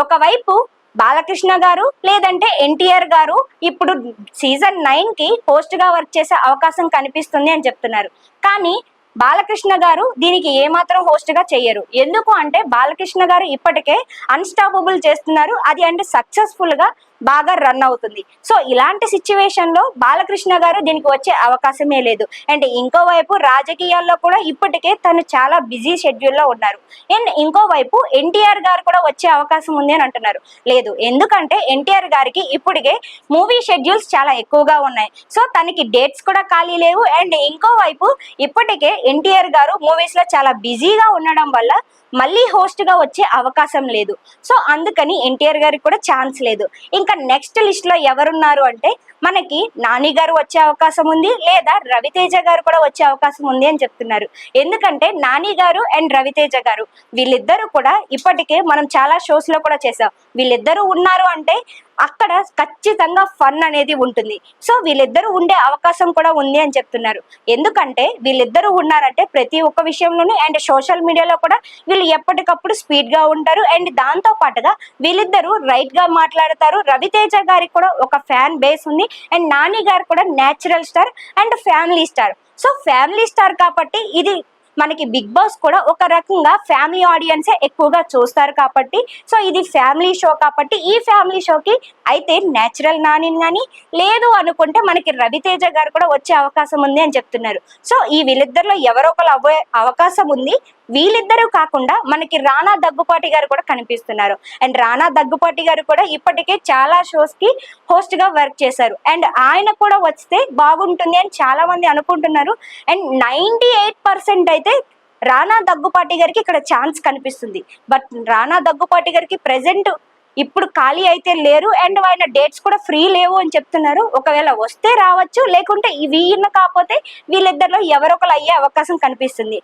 ఒకవైపు బాలకృష్ణ గారు లేదంటే ఎన్టీఆర్ గారు ఇప్పుడు సీజన్ 9 కి హోస్ట్ గా వర్క్ చేసే అవకాశం కనిపిస్తుంది అని చెప్తున్నారు. కానీ బాలకృష్ణ గారు దీనికి ఏమాత్రం హోస్ట్ గా చెయ్యరు. ఎందుకు అంటే బాలకృష్ణ గారు ఇప్పటికే అన్స్టాపబుల్ చేస్తున్నారు, అది అంటే సక్సెస్ఫుల్ గా బాగా రన్ అవుతుంది. సో ఇలాంటి సిచ్యువేషన్ లో బాలకృష్ణ గారు దీనికి వచ్చే అవకాశమే లేదు. అండ్ ఇంకోవైపు రాజకీయాల్లో కూడా ఇప్పటికే తను చాలా బిజీ షెడ్యూల్లో ఉన్నారు. అండ్ ఇంకోవైపు ఎన్టీఆర్ గారు కూడా వచ్చే అవకాశం ఉంది అని అంటున్నారు. లేదు, ఎందుకంటే ఎన్టీఆర్ గారికి ఇప్పటికే మూవీ షెడ్యూల్స్ చాలా ఎక్కువగా ఉన్నాయి. సో తనకి డేట్స్ కూడా ఖాళీ లేవు. అండ్ ఇంకోవైపు ఇప్పటికే ఎన్టీఆర్ గారు మూవీస్ లో చాలా బిజీగా ఉండడం వల్ల మళ్ళీ హోస్ట్ గా వచ్చే అవకాశం లేదు. సో అందుకని ఎన్టీఆర్ గారికి కూడా ఛాన్స్ లేదు. ఇంకా నెక్స్ట్ లిస్ట్ లో ఎవరున్నారు అంటే మనకి నాని గారు వచ్చే అవకాశం ఉంది, లేదా రవితేజ గారు కూడా వచ్చే అవకాశం ఉంది అని చెప్తున్నారు. ఎందుకంటే నాని గారు అండ్ రవితేజ గారు వీళ్ళిద్దరూ కూడా ఇప్పటికే మనం చాలా షోస్ లో కూడా చేసాం. వీళ్ళిద్దరూ ఉన్నారు అంటే అక్కడ ఖచ్చితంగా ఫన్ అనేది ఉంటుంది. సో వీళ్ళిద్దరూ ఉండే అవకాశం కూడా ఉంది అని చెప్తున్నారు. ఎందుకంటే వీళ్ళిద్దరూ ఉన్నారంటే ప్రతి ఒక్క విషయంలోనూ అండ్ సోషల్ మీడియాలో కూడా వీళ్ళు ఎప్పటికప్పుడు స్పీడ్ గా ఉంటారు. అండ్ దాంతో పాటుగా వీళ్ళిద్దరూ రైట్ గా మాట్లాడతారు. రవితేజ గారికి కూడా ఒక ఫ్యాన్ బేస్ ఉంది. అండ్ నాని గారు కూడా natural star and family star. So family star కాబట్టి ఇది మనకి బిగ్ బాస్ కూడా ఒక రకంగా ఫ్యామిలీ ఆడియన్సే ఎక్కువగా చూస్తారు కాబట్టి, సో ఇది ఫ్యామిలీ షో కాబట్టి ఈ ఫ్యామిలీ షోకి అయితే నేచురల్ నాని కానీ లేదు అనుకుంటే మనకి రవితేజ గారు కూడా వచ్చే అవకాశం ఉంది అని చెప్తున్నారు. సో ఈ వీళ్ళిద్దరిలో ఎవరో ఒకరు అవ్వే అవకాశం ఉంది. వీళ్ళిద్దరూ కాకుండా మనకి రానా దగ్గుపాటి గారు కూడా కనిపిస్తున్నారు. అండ్ రానా దగ్గుపాటి గారు కూడా ఇప్పటికే చాలా షోస్ కి హోస్ట్ గా వర్క్ చేశారు. అండ్ ఆయన కూడా వస్తే బాగుంటుంది అని చాలా మంది అనుకుంటున్నారు. అండ్ 98% అయితే రానా దగ్గుపాటి గారికి ఇక్కడ ఛాన్స్ కనిపిస్తుంది. బట్ రానా దగ్గుపాటి గారికి ప్రెసెంట్ ఇప్పుడు ఖాళీ అయితే లేరు. అండ్ ఆయన డేట్స్ కూడా ఫ్రీ లేవు అని చెప్తున్నారు. ఒకవేళ వస్తే రావచ్చు, లేకుంటే వీళ్ళ కాకపోతే వీళ్ళిద్దరిలో ఎవరొకరు అయ్యే అవకాశం కనిపిస్తుంది.